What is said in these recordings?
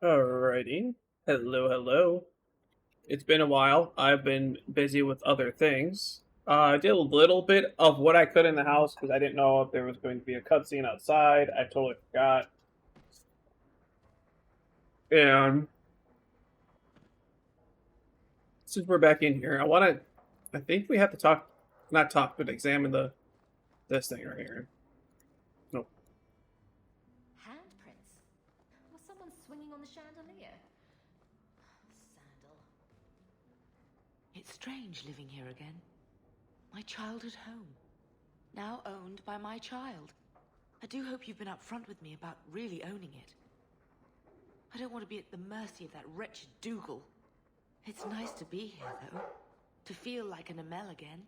Alrighty. Hello, hello. It's been a while. I've been busy with other things. I did a little bit of what I could in the house because I didn't know if there was going to be a cutscene outside. I totally forgot. And since we're back in here, I think we have to talk, not talk, but examine this thing right here. Nope. Handprints? Was someone swinging on the chandelier? Sandal. It's strange living here again. My childhood home. Now owned by my child. I do hope you've been upfront with me about really owning it. I don't want to be at the mercy of that wretched Dougal. It's nice to be here, though. To feel like an Amel again.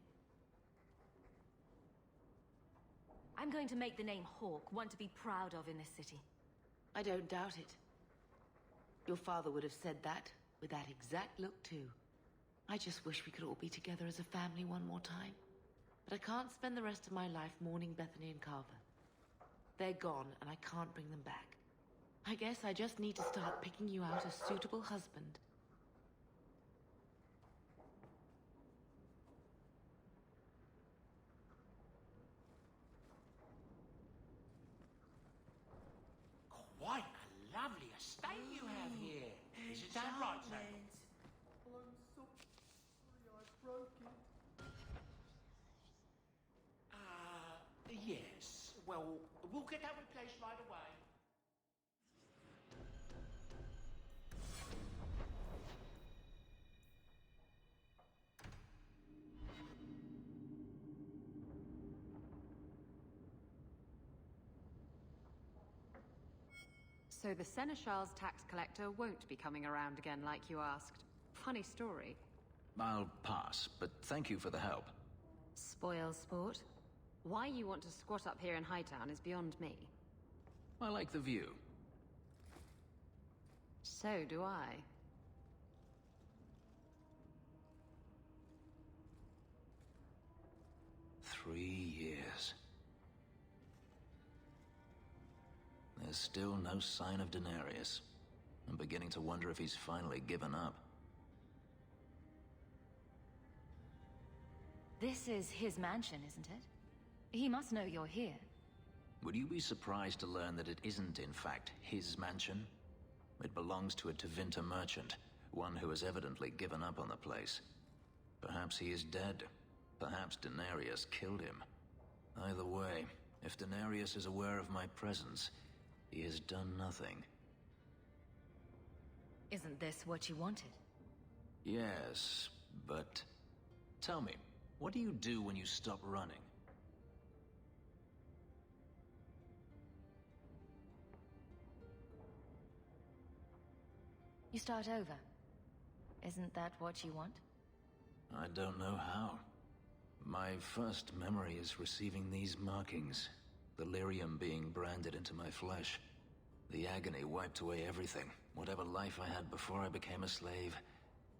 I'm going to make the name Hawke one to be proud of in this city. I don't doubt it. Your father would have said that, with that exact look, too. I just wish we could all be together as a family one more time. But I can't spend the rest of my life mourning Bethany and Carver. They're gone, and I can't bring them back. I guess I just need to start picking you out a suitable husband. Quite a lovely estate you have here. Isn't that right, sir? I'm so sorry I broke it. Yes. Well, we'll get that replaced right away. So the Seneschal's tax collector won't be coming around again like you asked. Funny story. I'll pass, but thank you for the help. Spoil sport. Why you want to squat up here in Hightown is beyond me. I like the view. So do I. Three years. There's still no sign of Denarius. I'm beginning to wonder if he's finally given up. This is his mansion, isn't it? He must know you're here. Would you be surprised to learn that it isn't, in fact, his mansion? It belongs to a Tevinter merchant, one who has evidently given up on the place. Perhaps he is dead. Perhaps Denarius killed him. Either way, if Denarius is aware of my presence, he has done nothing. Isn't this what you wanted? Yes, but... Tell me, what do you do when you stop running? You start over. Isn't that what you want? I don't know how. My first memory is receiving these markings. The lyrium being branded into my flesh. The agony wiped away everything. Whatever life I had before I became a slave,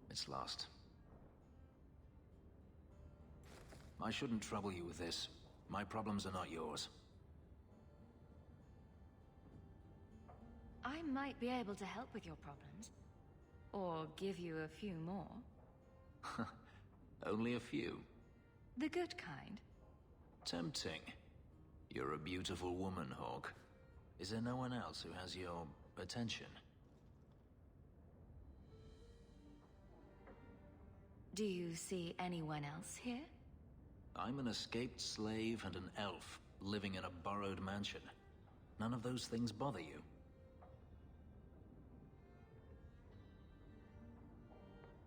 it's lost. I shouldn't trouble you with this. My problems are not yours. I might be able to help with your problems. Or give you a few more. Only a few. The good kind. Tempting. You're a beautiful woman, Hawke. Is there no one else who has your attention? Do you see anyone else here? I'm an escaped slave and an elf, living in a borrowed mansion. None of those things bother you.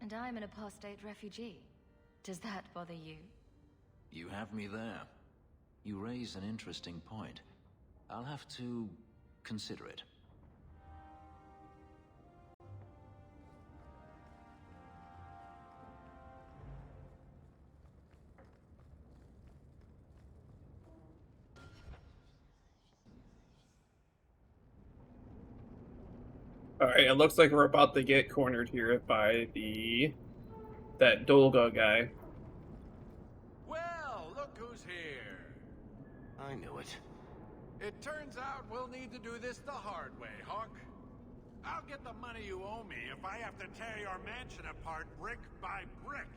And I'm an apostate refugee. Does that bother you? You have me there. You raise an interesting point. I'll have to consider it. Alright, it looks like we're about to get cornered here by that Dolga guy. Well, look who's here. I knew it. It turns out we'll need to do this the hard way, Hawk. I'll get the money you owe me if I have to tear your mansion apart brick by brick.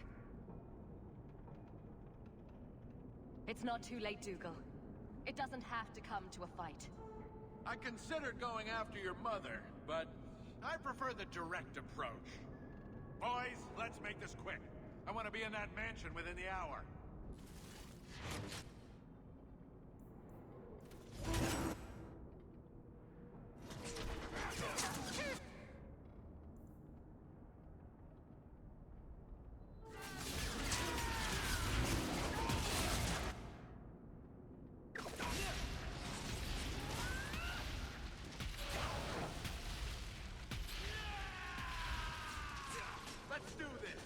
It's not too late, Dougal. It doesn't have to come to a fight. I considered going after your mother, but I prefer the direct approach. Boys, let's make this quick. I want to be in that mansion within the hour. Let's do this!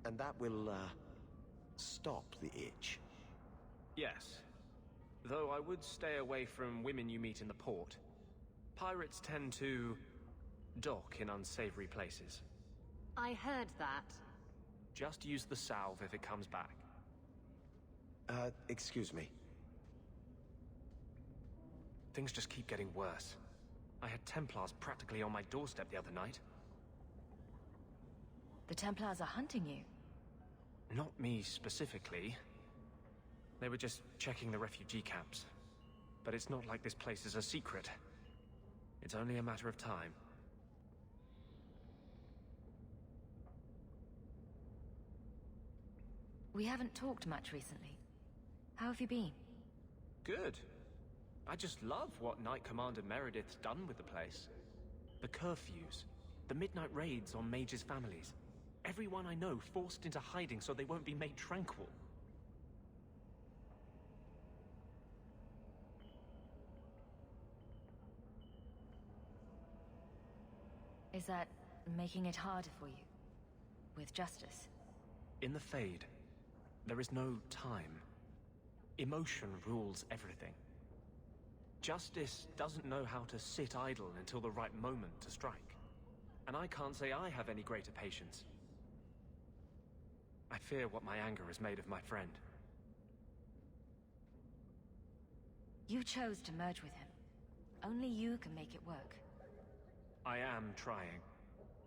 And that will, stop the itch. Yes. Though I would stay away from women you meet in the port. Pirates tend to dock in unsavory places. I heard that. Just use the salve if it comes back. Excuse me. Things just keep getting worse. I had Templars practically on my doorstep the other night. The Templars are hunting you. Not me specifically. They were just checking the refugee camps. But it's not like this place is a secret. It's only a matter of time. We haven't talked much recently. How have you been? Good. I just love what Knight Commander Meredith's done with the place. The curfews, the midnight raids on mages' families. Everyone I know forced into hiding so they won't be made tranquil. Is that making it harder for you? With justice? In the Fade, there is no time. Emotion rules everything. Justice doesn't know how to sit idle until the right moment to strike. And I can't say I have any greater patience. I fear what my anger has made of my friend. You chose to merge with him. Only you can make it work. I am trying.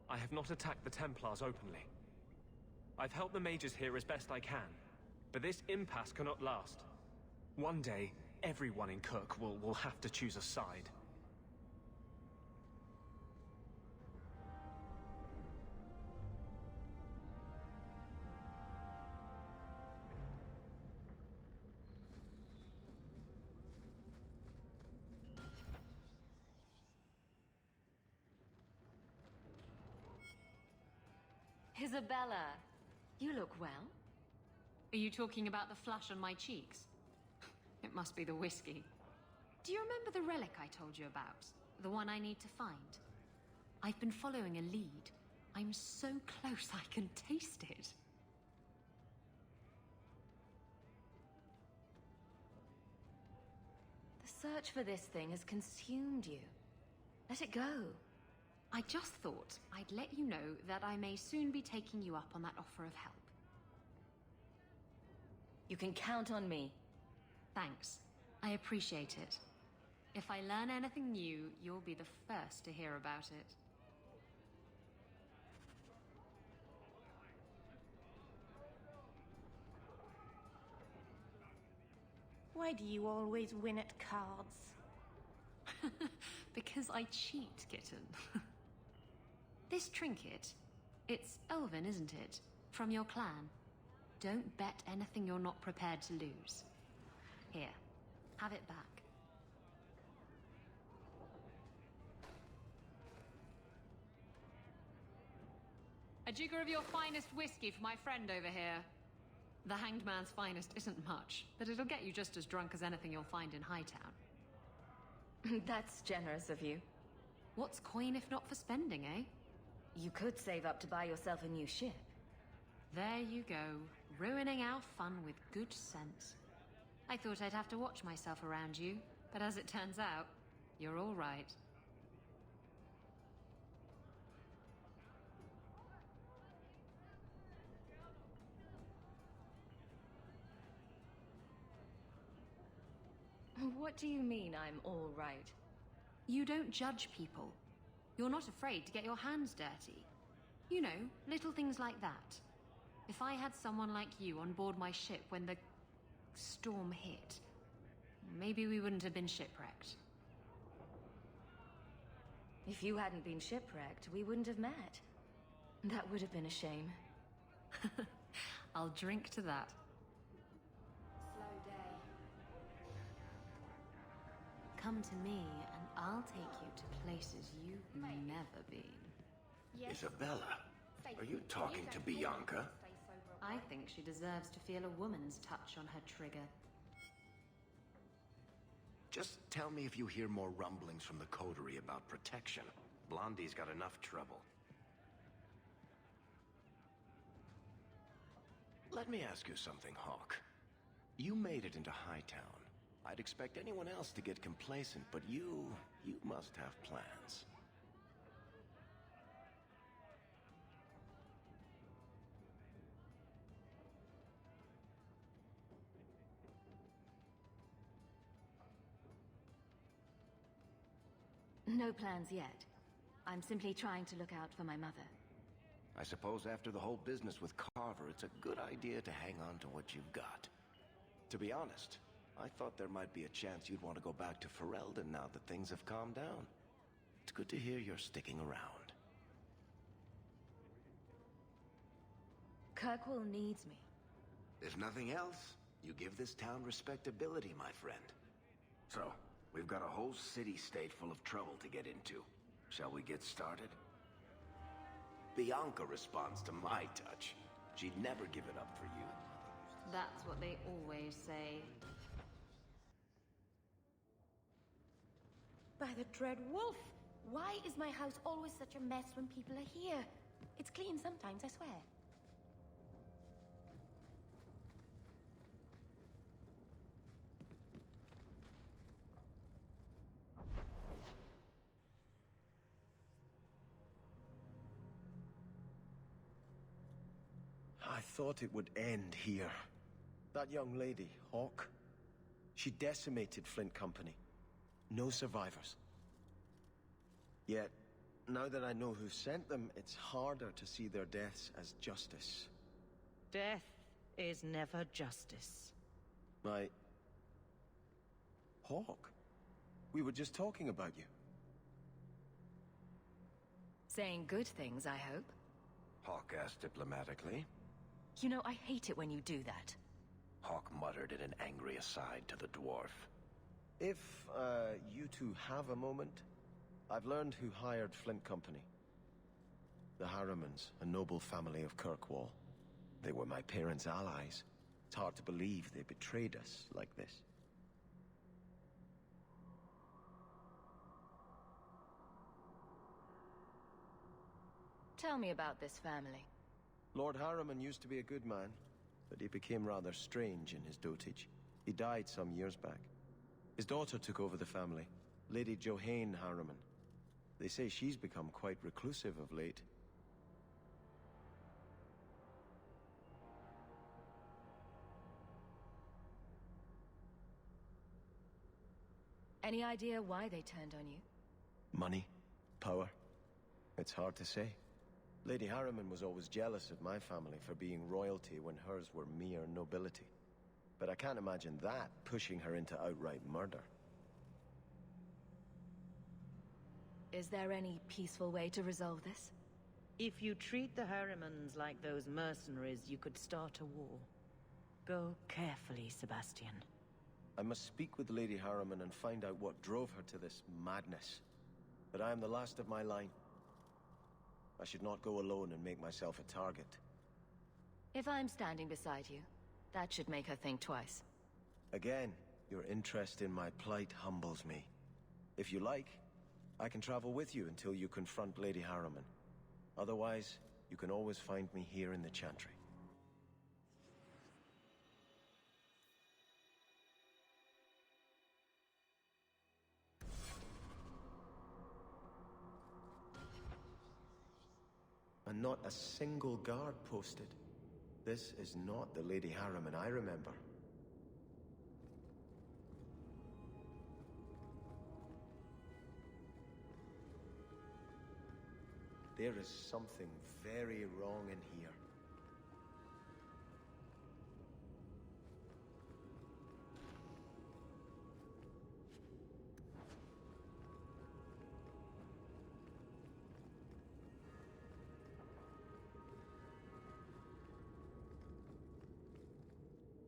I have not attacked the Templars openly. I've helped the mages here as best I can, but this impasse cannot last. One day, everyone in Kirk will have to choose a side. Isabella, you look well. Are you talking about the flush on my cheeks? It must be the whiskey. Do you remember the relic I told you about? The one I need to find? I've been following a lead. I'm so close I can taste it. The search for this thing has consumed you. Let it go. I just thought I'd let you know that I may soon be taking you up on that offer of help. You can count on me. Thanks. I appreciate it. If I learn anything new, you'll be the first to hear about it. Why do you always win at cards? Because I cheat, kitten. This trinket, it's elven, isn't it? From your clan. Don't bet anything you're not prepared to lose. Here, have it back. A jigger of your finest whiskey for my friend over here. The Hanged Man's finest isn't much, but it'll get you just as drunk as anything you'll find in Hightown. That's generous of you. What's coin if not for spending, eh? You could save up to buy yourself a new ship. There you go, ruining our fun with good sense. I thought I'd have to watch myself around you, but as it turns out, you're all right. What do you mean I'm all right? You don't judge people. You're not afraid to get your hands dirty. You know, little things like that. If I had someone like you on board my ship when the storm hit, maybe we wouldn't have been shipwrecked. If you hadn't been shipwrecked, we wouldn't have met. That would have been a shame. I'll drink to that. Slow day. Come to me and I'll take you to places you've never been. Isabella, are you talking to Bianca? I think she deserves to feel a woman's touch on her trigger. Just tell me if you hear more rumblings from the coterie about protection. Blondie's got enough trouble. Let me ask you something, Hawk. You made it into Hightown. I'd expect anyone else to get complacent, but you must have plans. No plans yet. I'm simply trying to look out for my mother. I suppose after the whole business with Carver, it's a good idea to hang on to what you've got. To be honest, I thought there might be a chance you'd want to go back to Ferelden now that things have calmed down. It's good to hear you're sticking around. Kirkwall needs me. If nothing else, you give this town respectability, my friend. So, we've got a whole city-state full of trouble to get into. Shall we get started? Bianca responds to my touch. She'd never give it up for you. That's what they always say. By the dread wolf! Why is my house always such a mess when people are here? It's clean sometimes, I swear. I thought it would end here. That young lady, Hawk, she decimated Flint Company. No survivors. Yet, now that I know who sent them, it's harder to see their deaths as justice. Death is never justice. Hawk, we were just talking about you. Saying good things, I hope. Hawk asked diplomatically. You know, I hate it when you do that. Hawk muttered in an angry aside to the dwarf. If, you two have a moment, I've learned who hired Flint Company. The Harrimans, a noble family of Kirkwall. They were my parents' allies. It's hard to believe they betrayed us like this. Tell me about this family. Lord Harriman used to be a good man, but he became rather strange in his dotage. He died some years back. His daughter took over the family, Lady Johanne Harriman. They say she's become quite reclusive of late. Any idea why they turned on you? Money? Power? It's hard to say. Lady Harriman was always jealous of my family for being royalty when hers were mere nobility. But I can't imagine that pushing her into outright murder. Is there any peaceful way to resolve this? If you treat the Harrimans like those mercenaries, you could start a war. Go carefully, Sebastian. I must speak with Lady Harriman and find out what drove her to this madness. But I am the last of my line. I should not go alone and make myself a target. If I'm standing beside you, that should make her think twice. Again, your interest in my plight humbles me. If you like, I can travel with you until you confront Lady Harriman. Otherwise, you can always find me here in the Chantry. And not a single guard posted. This is not the Lady Harriman I remember. There is something very wrong in here.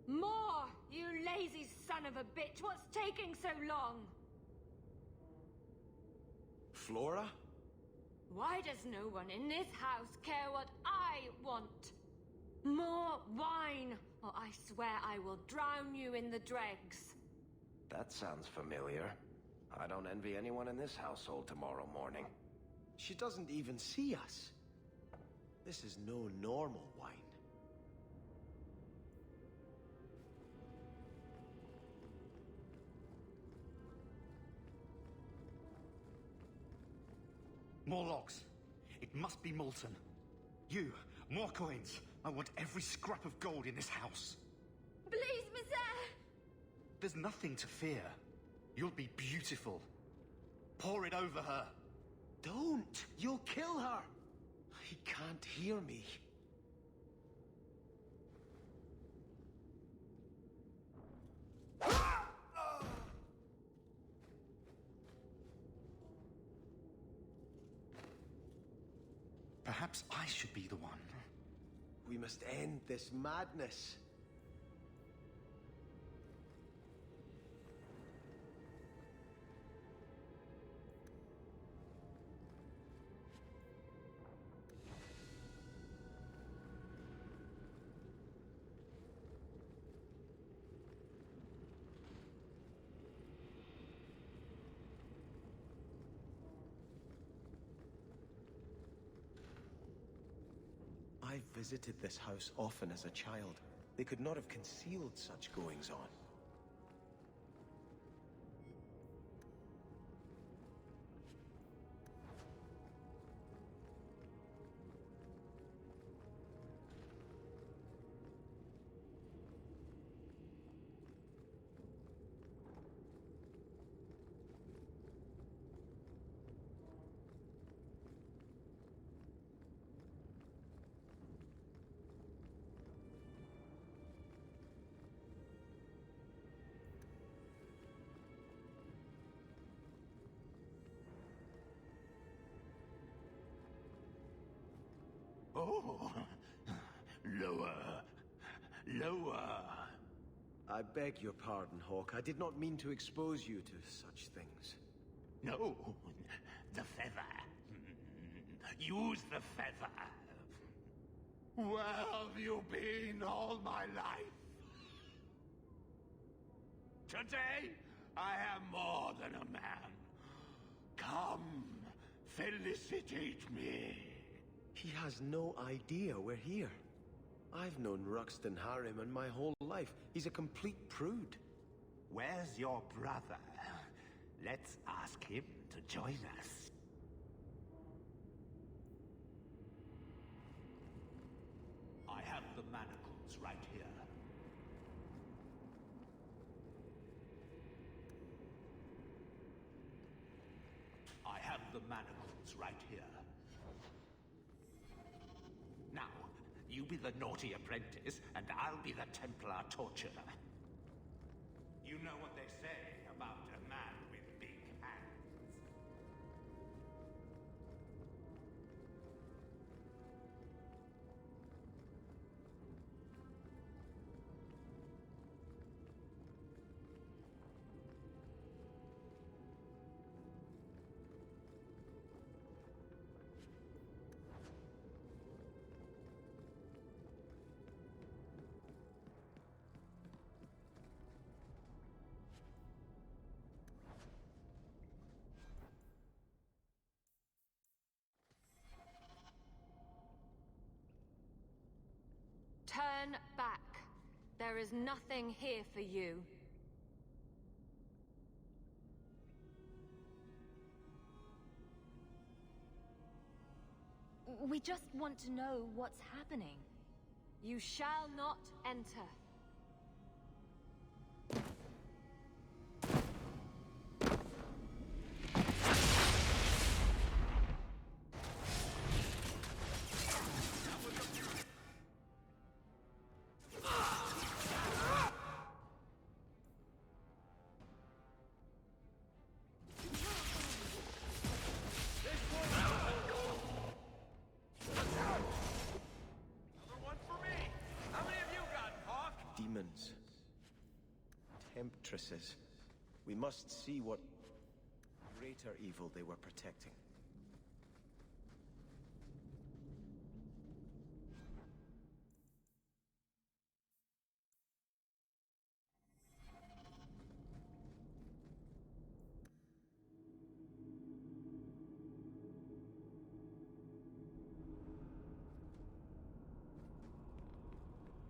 More! You lazy son of a bitch! What's taking so long? Flora? Why does no one in this house care what I want? More wine, or I swear I will drown you in the dregs. That sounds familiar. I don't envy anyone in this household tomorrow morning. She doesn't even see us. This is no normal wine. More logs. It must be molten. You, more coins. I want every scrap of gold in this house. Please, Monsieur! There's nothing to fear. You'll be beautiful. Pour it over her. Don't! You'll kill her! He can't hear me. Perhaps I should be the one. We must end this madness. I visited this house often as a child. They could not have concealed such goings-on. Oh, lower, lower. I beg your pardon, Hawk. I did not mean to expose you to such things. No, the feather. Use the feather. Where have you been all my life? Today, I am more than a man. Come, felicitate me. He has no idea we're here. I've known Ruxton Harriman my whole life. He's a complete prude. Where's your brother? Let's ask him to join us. I have the manacles right here. I have the manacles right here. Now, you be the naughty apprentice, and I'll be the Templar torturer. You know what they say about a man with big hands. Turn back. There is nothing here for you. We just want to know what's happening. You shall not enter. temptresses. We must see what greater evil they were protecting.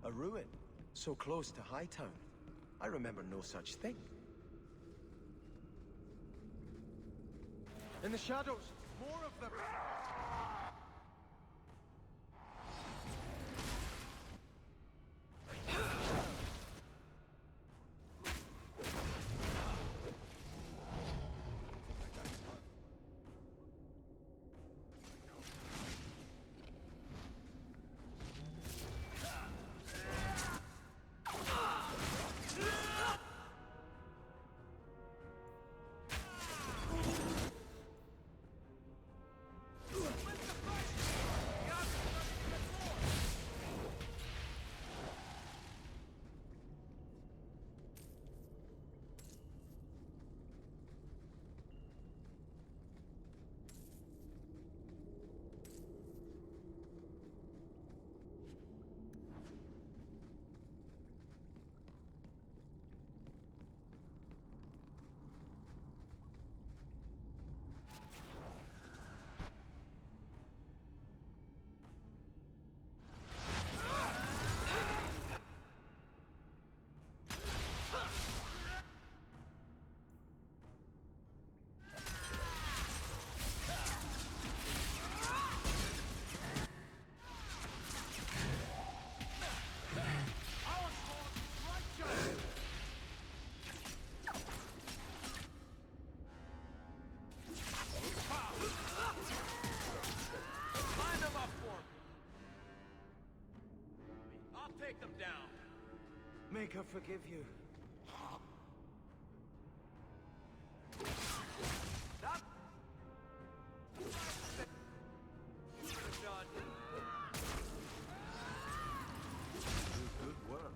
A ruin, so close to Hightown. I remember no such thing. In the shadows, more of them! Take them down. Make her forgive you. Stop! Done. Good work.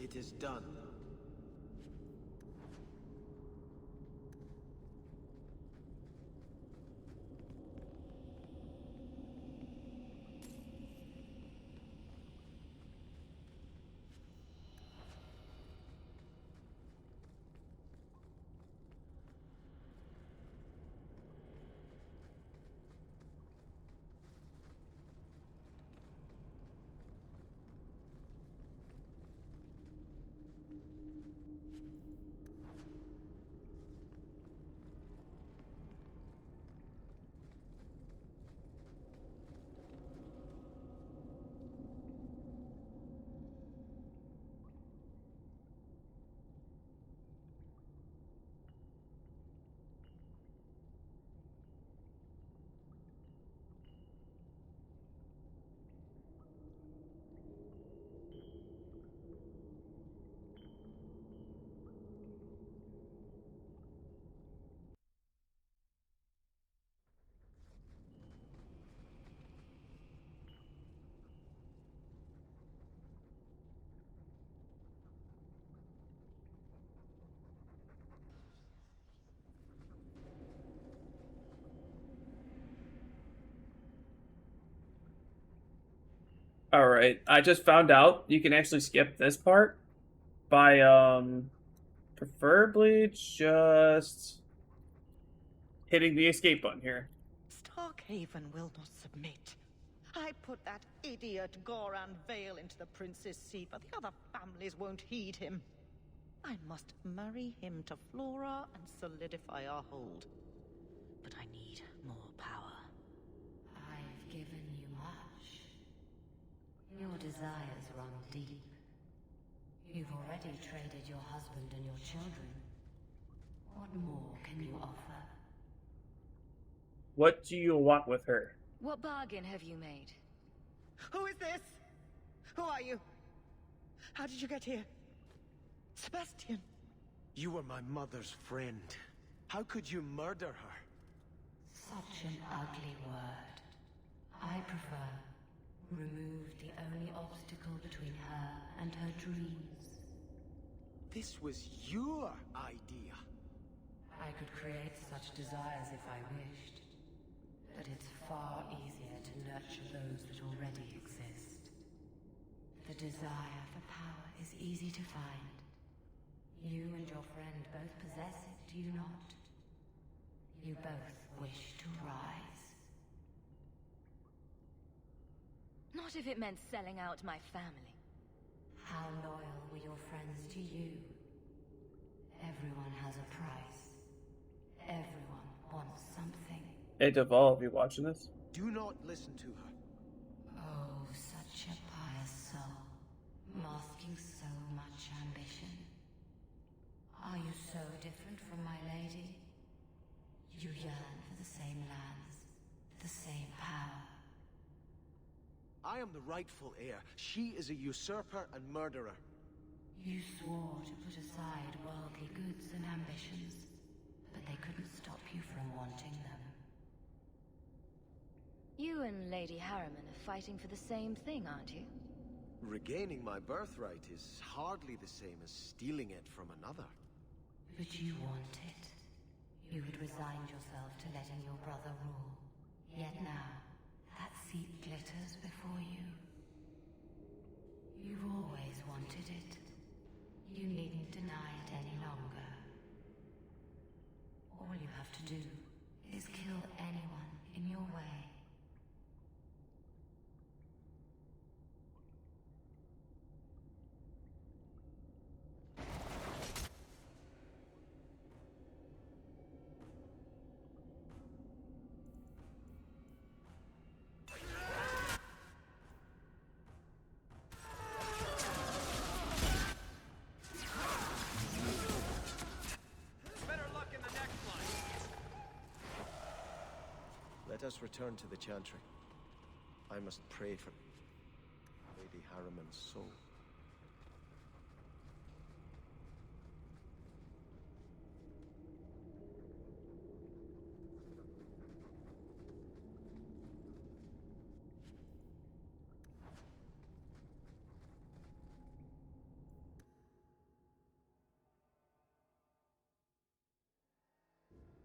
It is done. All right, I just found out you can actually skip this part by preferably just hitting the escape button here. Starkhaven will not submit. I put that idiot Goran Vale into the Prince's seat, but the other families won't heed him. I must marry him to Flora and solidify our hold. But I need more power. I've given you much. Your desires run deep. You've already traded your husband and your children. What more can you offer? What do you want with her? What bargain have you made? Who is this? Who are you? How did you get here? Sebastian! You were my mother's friend. How could you murder her? Such an ugly word. I prefer remove the only obstacle between her and her dreams. This was your idea. I could create such desires if I wished, but it's far easier to nurture those that already exist. The desire for power is easy to find. You and your friend both possess it, do you not? You both wish to rise. Not if it meant selling out my family. How loyal were your friends to you? Everyone has a price. Everyone wants something. Hey, Deval, are you watching this? Do not listen to her. Oh, such a pious soul, masking so much ambition. Are you so different from my lady? You yearn for the same lands, the same power. I am the rightful heir. She is a usurper and murderer. You swore to put aside worldly goods and ambitions, but they couldn't stop you from wanting them. You and Lady Harriman are fighting for the same thing, aren't you? Regaining my birthright is hardly the same as stealing it from another. But you want it. You had resigned yourself to letting your brother rule. Yet now, that seat glitters before you. You've always wanted it. You needn't deny it any longer. All you have to do is kill anyone in your way. Let us return to the Chantry. I must pray for Lady Harriman's soul.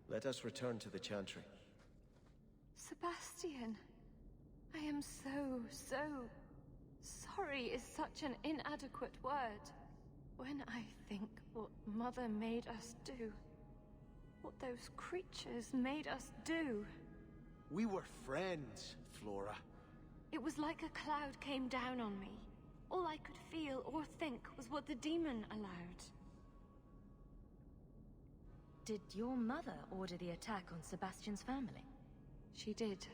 Let us return to the Chantry. Sebastian, I am so sorry is such an inadequate word. When I think what Mother made us do, what those creatures made us do. We were friends, Flora. It was like a cloud came down on me. All I could feel or think was what the demon allowed. Did your mother order the attack on Sebastian's family? She did.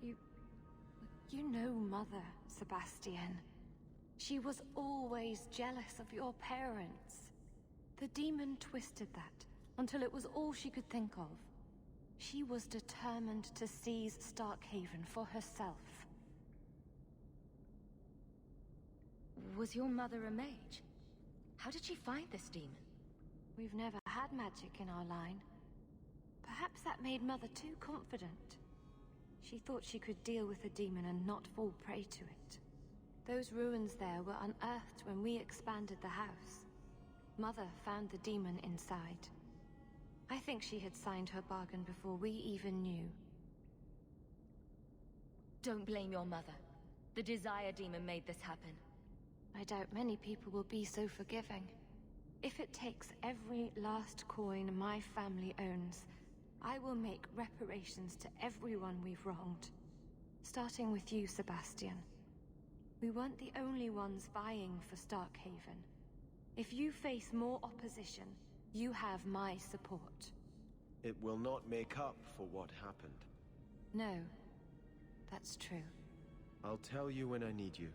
You know Mother, Sebastian. She was always jealous of your parents. The demon twisted that until it was all she could think of. She was determined to seize Starkhaven for herself. Was your mother a mage? How did she find this demon? We've never had magic in our line. Perhaps that made Mother too confident. She thought she could deal with the demon and not fall prey to it. Those ruins there were unearthed when we expanded the house. Mother found the demon inside. I think she had signed her bargain before we even knew. Don't blame your mother. The Desire Demon made this happen. I doubt many people will be so forgiving. If it takes every last coin my family owns, I will make reparations to everyone we've wronged. Starting with you, Sebastian. We weren't the only ones vying for Starkhaven. If you face more opposition, you have my support. It will not make up for what happened. No, that's true. I'll tell you when I need you.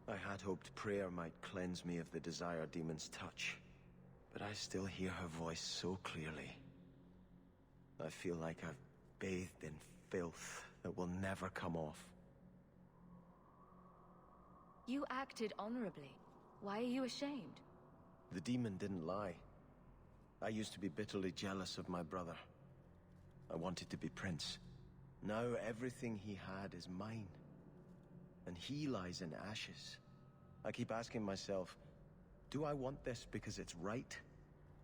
I had hoped prayer might cleanse me of the Desire Demon's touch, but I still hear her voice so clearly. I feel like I've bathed in filth that will never come off. You acted honorably. Why are you ashamed? The demon didn't lie. I used to be bitterly jealous of my brother. I wanted to be prince. Now everything he had is mine. And he lies in ashes. I keep asking myself, do I want this because it's right?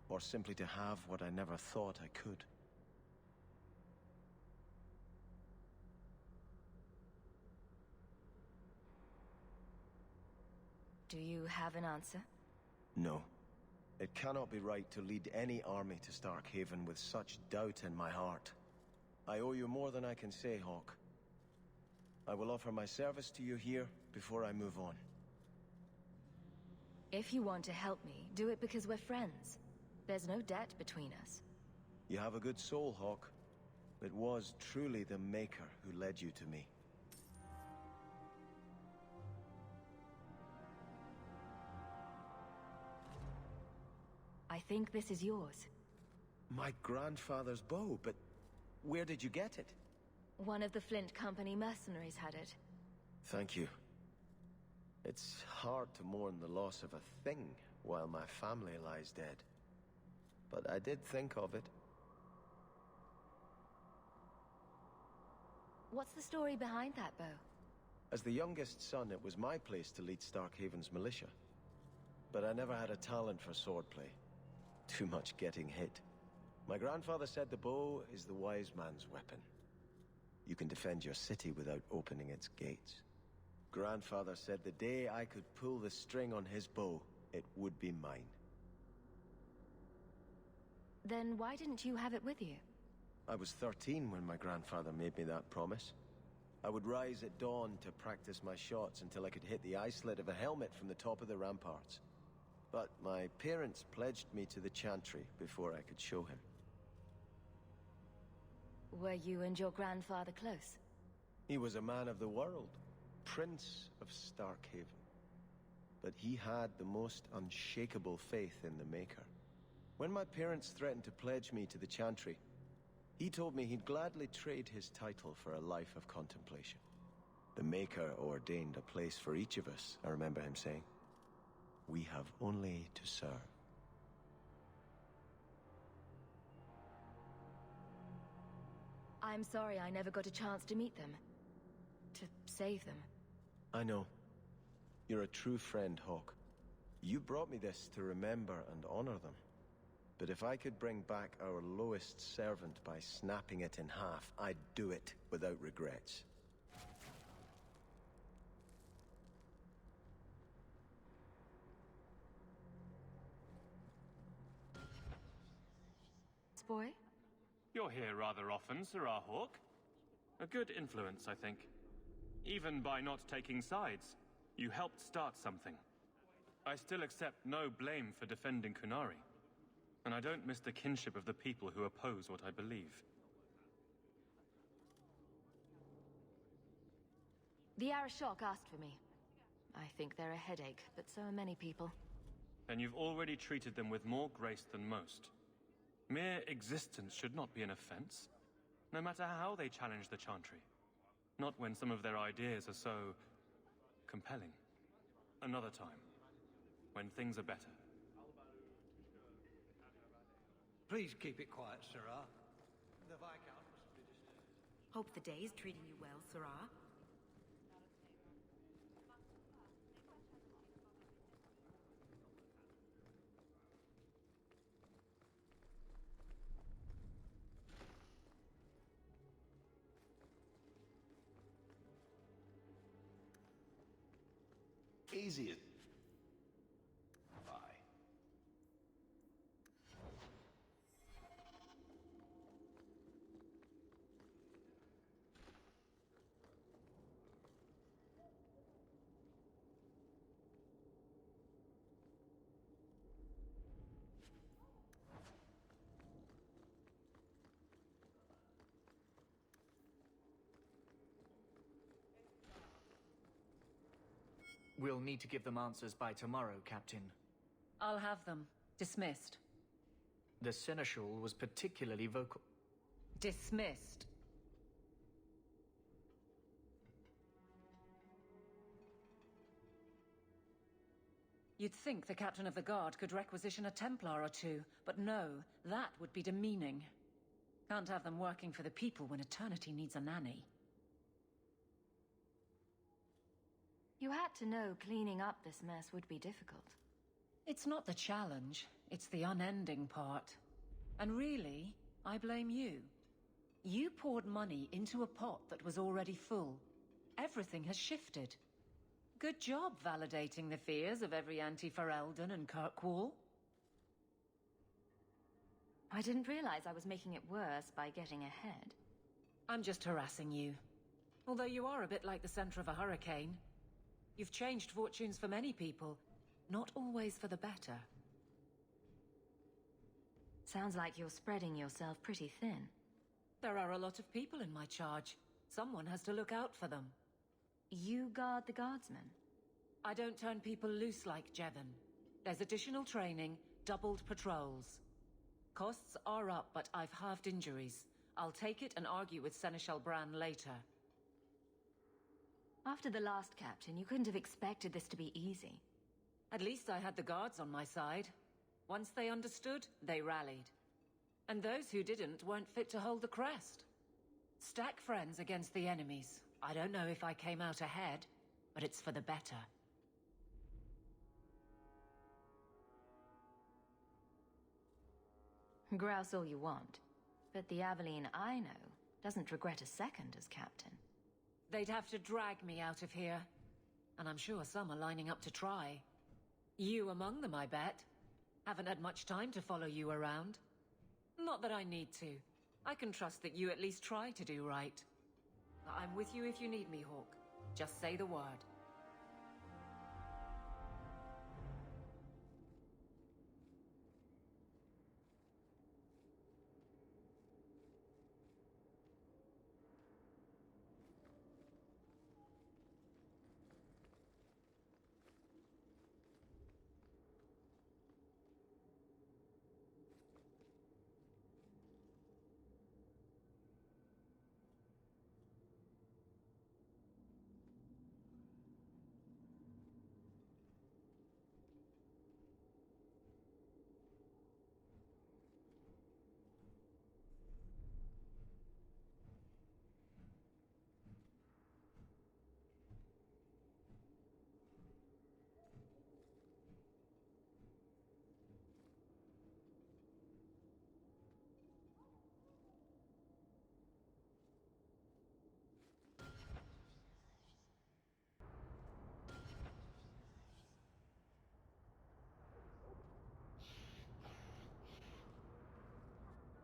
Or simply to have what I never thought I could? Do you have an answer? No. It cannot be right to lead any army to Starkhaven with such doubt in my heart. I owe you more than I can say, Hawk. I will offer my service to you here before I move on. If you want to help me, do it because we're friends. There's no debt between us. You have a good soul, Hawk. It was truly the Maker who led you to me. I think this is yours. My grandfather's bow, but where did you get it? One of the Flint Company mercenaries had it. Thank you. It's hard to mourn the loss of a thing while my family lies dead. but I did think of it. What's the story behind that bow? As the youngest son, it was my place to lead Starkhaven's militia. But I never had a talent for swordplay. Too much getting hit. My grandfather said the bow is the wise man's weapon. You can defend your city without opening its gates. Grandfather said the day I could pull the string on his bow, it would be mine. Then why didn't you have it with you? I was 13 when my grandfather made me that promise. I would rise at dawn to practice my shots until I could hit the eye slit of a helmet from the top of the ramparts. But my parents pledged me to the Chantry before I could show him. Were you and your grandfather close? He was a man of the world, Prince of Starkhaven. But he had the most unshakable faith in the Maker. When my parents threatened to pledge me to the Chantry, he told me he'd gladly trade his title for a life of contemplation. The Maker ordained a place for each of us, I remember him saying. We have only to serve. I'm sorry I never got a chance to meet them. To save them. I know. You're a true friend, Hawk. You brought me this to remember and honor them. But if I could bring back our lowest servant by snapping it in half, I'd do it without regrets. Boy? You're here rather often, Sirrah Hawk. A good influence, I think. Even by not taking sides, you helped start something. I still accept no blame for defending Kunari. And I don't miss the kinship of the people who oppose what I believe. The Arashok asked for me. I think they're a headache, but so are many people. And you've already treated them with more grace than most. Mere existence should not be an offense, no matter how they challenge the Chantry. Not when some of their ideas are so compelling. Another time, when things are better. Please keep it quiet, Sirrah. The Viscount must be disturbed. Hope the day's treating you well, Sirrah. Easy. Bye. We'll need to give them answers by tomorrow, Captain. I'll have them. Dismissed. The Seneschal was particularly vocal. Dismissed. You'd think the Captain of the Guard could requisition a Templar or two, but no, that would be demeaning. Can't have them working for the people when eternity needs a nanny. You had to know cleaning up this mess would be difficult. It's not the challenge, it's the unending part. And really, I blame you. You poured money into a pot that was already full. Everything has shifted. Good job validating the fears of every anti-Ferelden and Kirkwall. I didn't realize I was making it worse by getting ahead. I'm just harassing you. Although you are a bit like the center of a hurricane. You've changed fortunes for many people, not always for the better. Sounds like you're spreading yourself pretty thin. There are a lot of people in my charge. Someone has to look out for them. You guard the guardsmen? I don't turn people loose like Jevon. There's additional training, doubled patrols. Costs are up, but I've halved injuries. I'll take it and argue with Seneschal Bran later. After the last captain, you couldn't have expected this to be easy. At least I had the guards on my side. Once they understood, they rallied. And those who didn't weren't fit to hold the crest. Stack friends against the enemies. I don't know if I came out ahead, but it's for the better. Grouse all you want, but the Aveline I know doesn't regret a second as captain. They'd have to drag me out of here. And I'm sure some are lining up to try. You among them, I bet. Haven't had much time to follow you around. Not that I need to. I can trust that you at least try to do right. I'm with you if you need me, Hawk. Just say the word.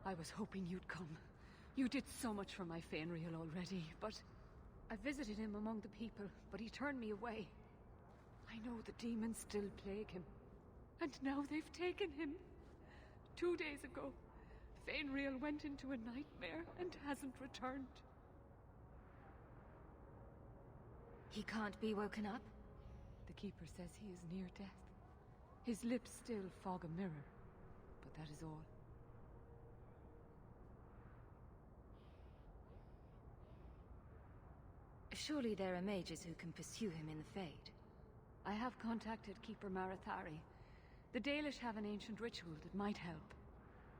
I was hoping you'd come. You did so much for my Fenrir already, but... I visited him among the people, but he turned me away. I know the demons still plague him. And now they've taken him. 2 days ago, Fenrir went into a nightmare and hasn't returned. He can't be woken up? The Keeper says he is near death. His lips still fog a mirror, but that is all. Surely there are mages who can pursue him in the Fade. I have contacted Keeper Marathari. The Dalish have an ancient ritual that might help.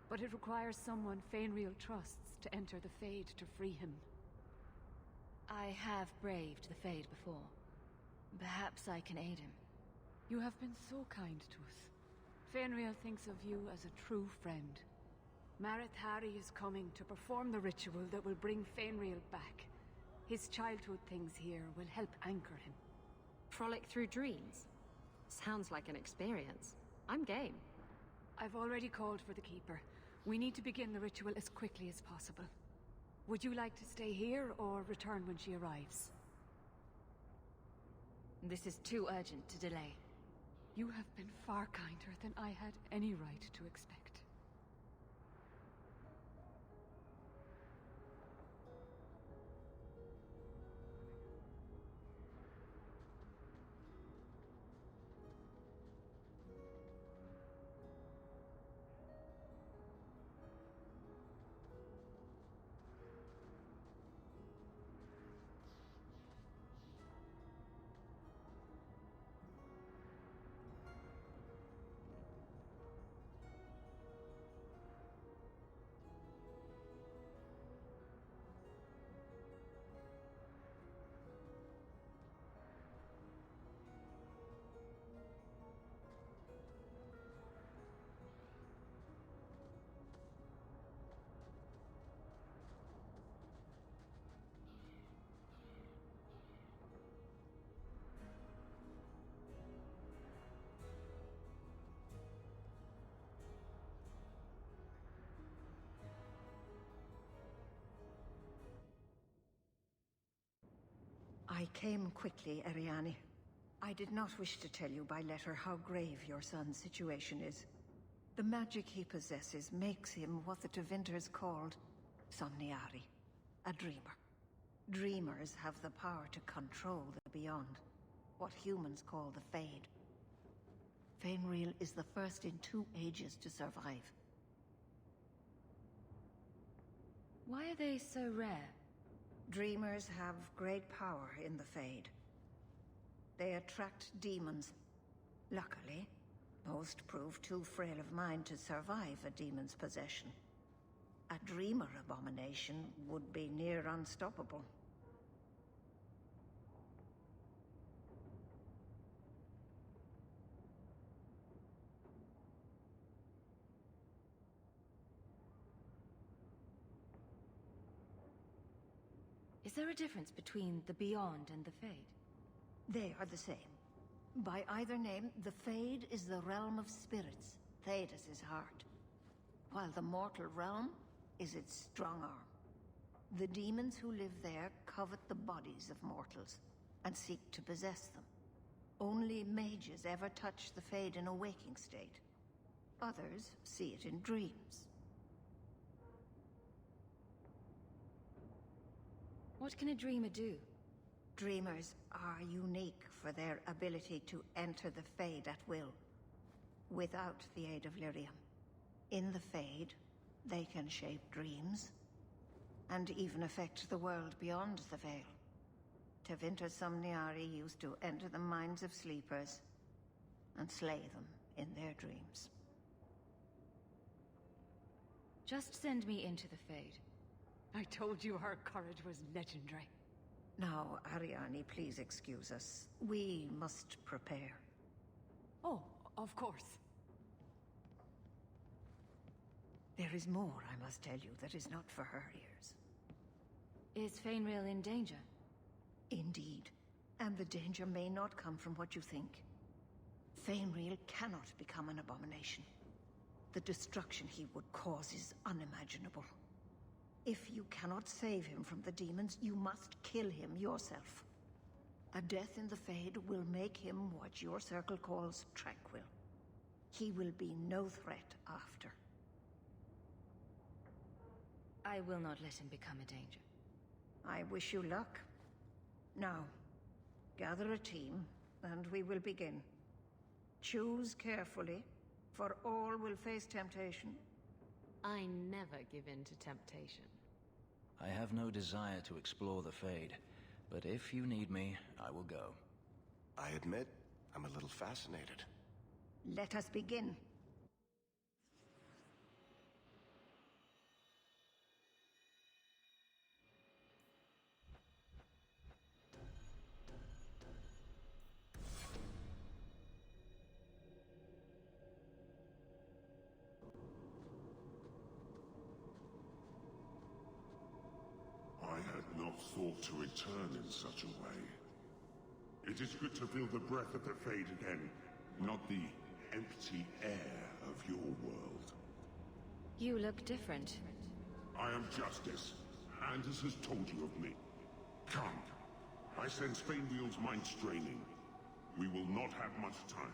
But it requires someone Fenrir trusts to enter the Fade to free him. I have braved the Fade before. Perhaps I can aid him. You have been so kind to us. Fenrir thinks of you as a true friend. Marathari is coming to perform the ritual that will bring Fenrir back. His childhood things here will help anchor him. Frolic through dreams? Sounds like an experience. I'm game. I've already called for the Keeper. We need to begin the ritual as quickly as possible. Would you like to stay here or return when she arrives? This is too urgent to delay. You have been far kinder than I had any right to expect. I came quickly, Ariane. I did not wish to tell you by letter how grave your son's situation is. The magic he possesses makes him what the Tevinters called Somniari, a dreamer. Dreamers have the power to control the beyond, what humans call the Fade. Fenrir is the first in 2 ages to survive. Why are they so rare? Dreamers have great power in the Fade. They attract demons. Luckily, Most prove too frail of mind to survive a demon's possession. A dreamer abomination would be near unstoppable. Is there a difference between the Beyond and the Fade? They are the same. By either name, the Fade is the realm of spirits, Thedas' heart, while the mortal realm is its strong arm. The demons who live there covet the bodies of mortals and seek to possess them. Only mages ever touch the Fade in a waking state. Others see it in dreams. What can a dreamer do? Dreamers are unique for their ability to enter the Fade at will, without the aid of Lyrium. In the Fade, they can shape dreams, and even affect the world beyond the Veil. Tevinter Somniari used to enter the minds of sleepers and slay them in their dreams. Just send me into the Fade. I told you her courage was legendary. Now, Ariane, please excuse us. We must prepare. Oh, of course. There is more I must tell you that is not for her ears. Is Fainrail in danger? Indeed. And the danger may not come from what you think. Fainrail cannot become an abomination. The destruction he would cause is unimaginable. If you cannot save him from the demons, you must kill him yourself. A death in the Fade will make him what your circle calls tranquil. He will be no threat after. I will not let him become a danger. I wish you luck. Now, gather a team, and we will begin. Choose carefully, for all will face temptation. I never give in to temptation. I have no desire to explore the Fade, but if you need me, I will go. I admit, I'm a little fascinated. Let us begin. I had not thought to return in such a way. It is good to feel the breath of the Fade again, not the empty air of your world. You look different. I am Justice. Anders has told you of me. Come. I sense Fainwheel's mind straining. We will not have much time.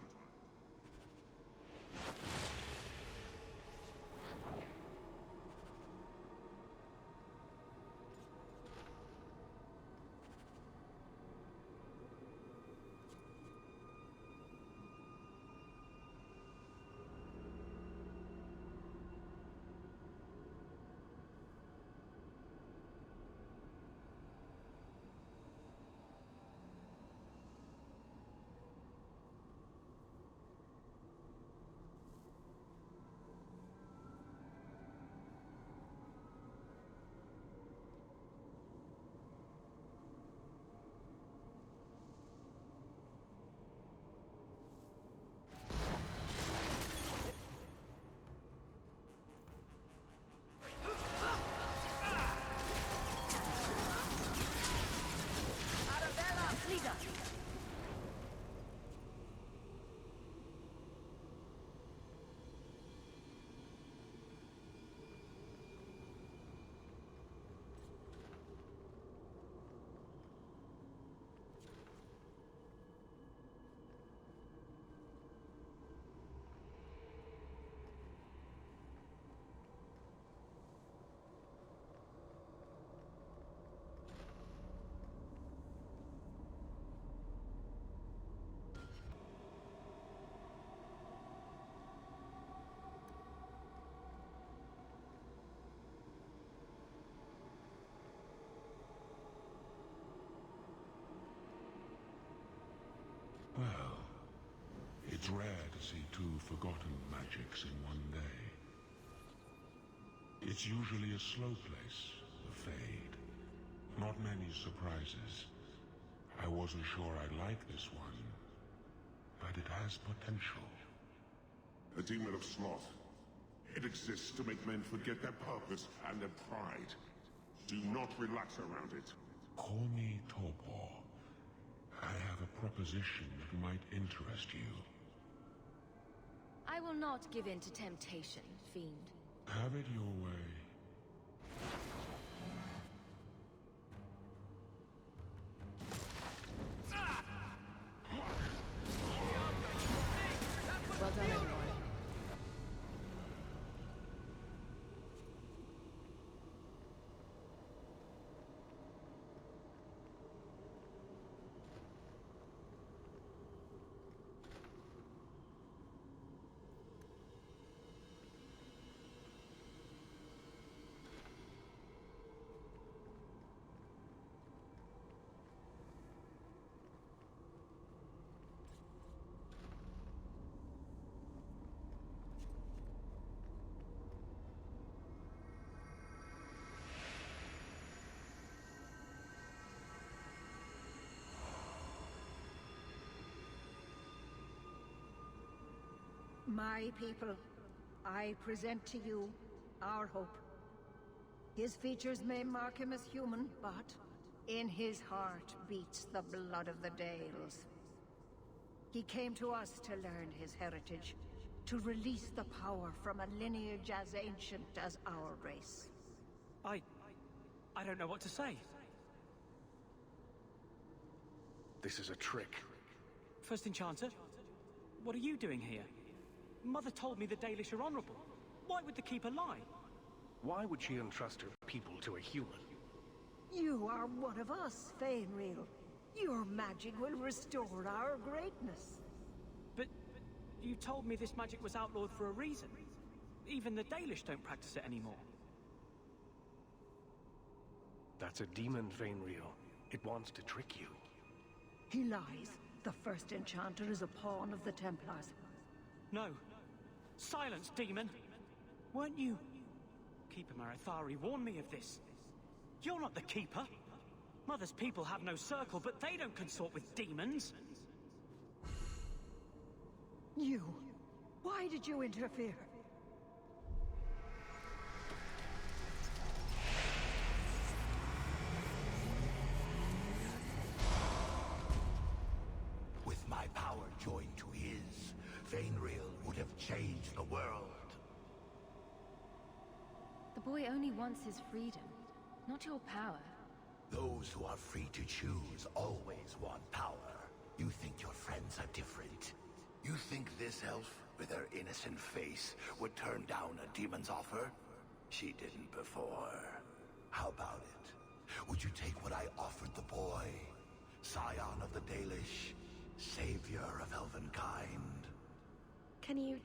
It's rare to see two forgotten magics in one day. It's usually a slow place, the Fade. Not many surprises. I wasn't sure I'd like this one, but it has potential. A demon of sloth. It exists to make men forget their purpose and their pride. Do not relax around it. Call me Torpor. I have a proposition that might interest you. I will not give in to temptation, fiend. Have it your way. Well done, everyone. My people, I present to you our hope. His features may mark him as human, but in his heart beats the blood of the Dales. He came to us to learn his heritage, to release the power from a lineage as ancient as our race. I don't know what to say. This is a trick. First Enchanter, what are you doing here? Mother told me the Dalish are honorable. Why would the Keeper lie? Why would she entrust her people to a human? You are one of us, Fainreal. Your magic will restore our greatness. But you told me this magic was outlawed for a reason. Even the Dalish don't practice it anymore. That's a demon, Fainreal. It wants to trick you. He lies. The first Enchanter is a pawn of the Templars. No. Silence, demon! Weren't you... Keeper Marathari warned me of this. You're not the Keeper. Mother's people have no circle, but they don't consort with demons. You... Why did you interfere? With my power joined to his, Fainreal would have changed the world. The boy only wants his freedom, not your power. Those who are free to choose always want power. You think your friends are different? You think this elf, with her innocent face, would turn down a demon's offer? She didn't before. How about it? Would you take what I offered the boy? Scion of the Dalish, savior of elvenkind. Can you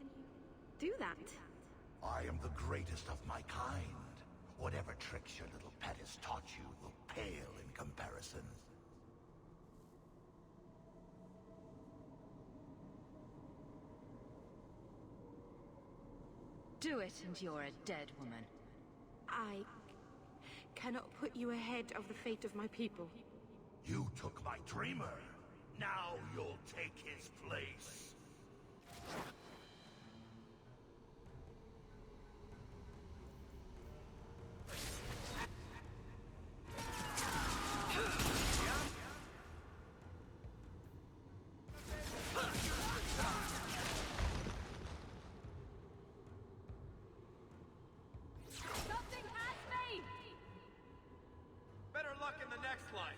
do that? I am the greatest of my kind. Whatever tricks your little pet has taught you will pale in comparison. Do it, and you're a dead woman. I cannot put you ahead of the fate of my people. You took my dreamer. Now you'll take his place. Something has me! Better luck in the next life.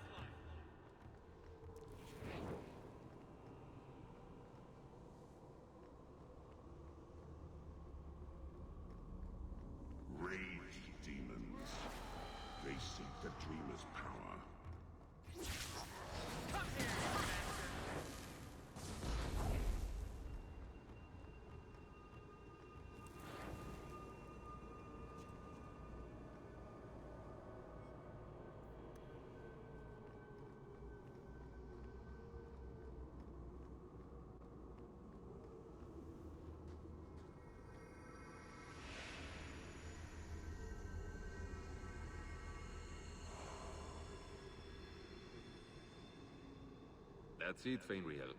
That's it, Fainriel.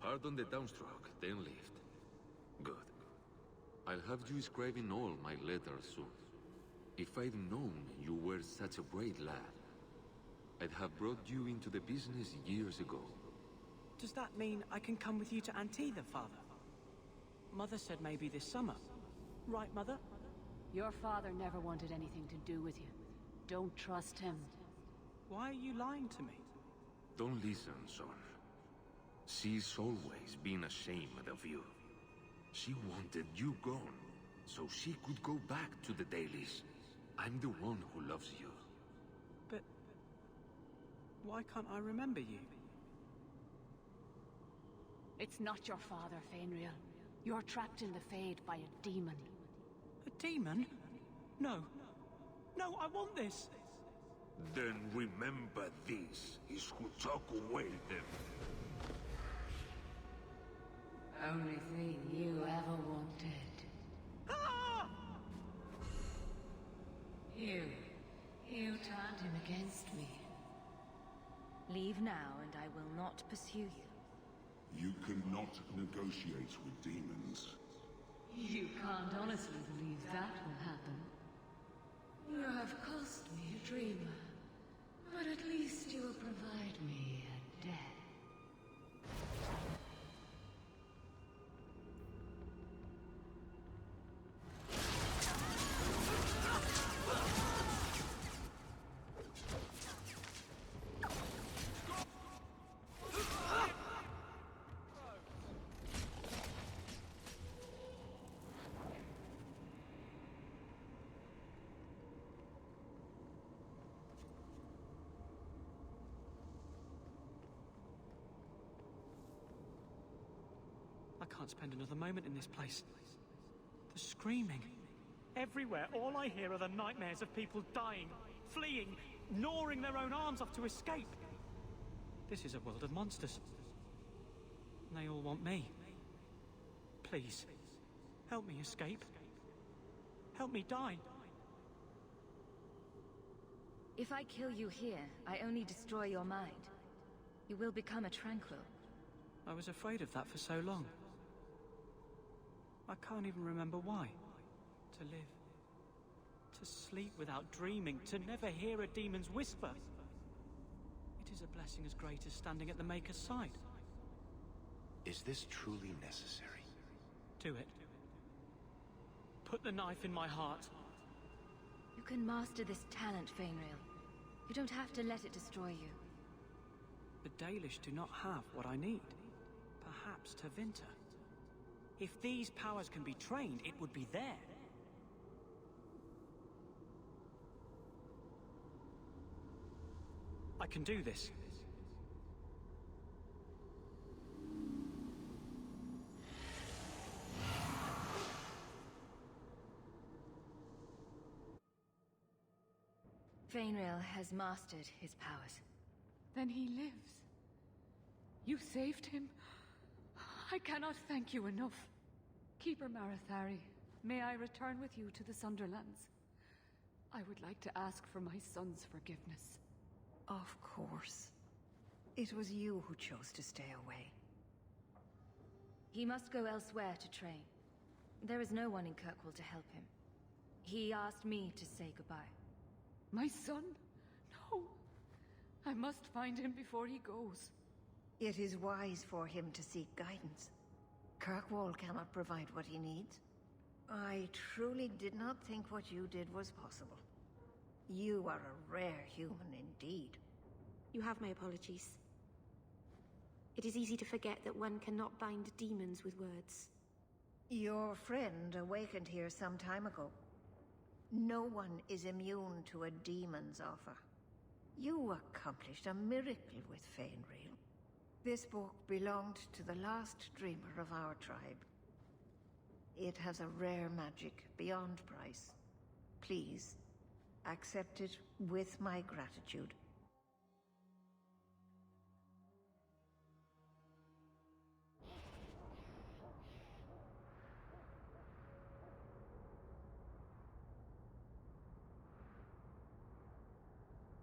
Pardon the downstroke, then lift. Good. I'll have you scribing all my letters soon. If I'd known you were such a brave lad, I'd have brought you into the business years ago. Does that mean I can come with you to Antitha, Father? Mother said maybe this summer. Right, Mother? Your father never wanted anything to do with you. Don't trust him. Why are you lying to me? Don't listen, son. She's always been ashamed of you. She wanted you gone, so she could go back to the dailies. I'm the one who loves you. But why can't I remember you? It's not your father, Fainriel. You're trapped in the Fade by a demon. A demon? No. No, I want this! Then remember this is who took away them. Only thing you ever wanted. Ah! You turned him against me. Leave now, and I will not pursue you. You cannot negotiate with demons. You can't honestly believe that will happen. You have cost me a dreamer, but at least you will provide me a death. I can't spend another moment in this place. The screaming. Everywhere, all I hear are the nightmares of people dying, fleeing, gnawing their own arms off to escape. This is a world of monsters. And they all want me. Please, help me escape. Help me die. If I kill you here, I only destroy your mind. You will become a tranquil. I was afraid of that for so long. I can't even remember why. To live. To sleep without dreaming. To never hear a demon's whisper. It is a blessing as great as standing at the Maker's side. Is this truly necessary? Do it. Put the knife in my heart. You can master this talent, Fainriel. You don't have to let it destroy you. The Dalish do not have what I need. Perhaps Tevinter. If these powers can be trained, it would be there. I can do this. Fainriel has mastered his powers. Then he lives. You saved him. I cannot thank you enough. Keeper Marathari, may I return with you to the Sunderlands? I would like to ask for my son's forgiveness. Of course. It was you who chose to stay away. He must go elsewhere to train. There is no one in Kirkwall to help him. He asked me to say goodbye. My son? No. I must find him before he goes. It is wise for him to seek guidance. Kirkwall cannot provide what he needs. I truly did not think what you did was possible. You are a rare human indeed. You have my apologies. It is easy to forget that one cannot bind demons with words. Your friend awakened here some time ago. No one is immune to a demon's offer. You accomplished a miracle with Fainriel. This book belonged to the last dreamer of our tribe. It has a rare magic beyond price. Please, accept it with my gratitude.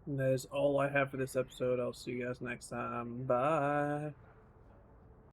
And that is all I have for this episode. I'll see you guys next time. Bye.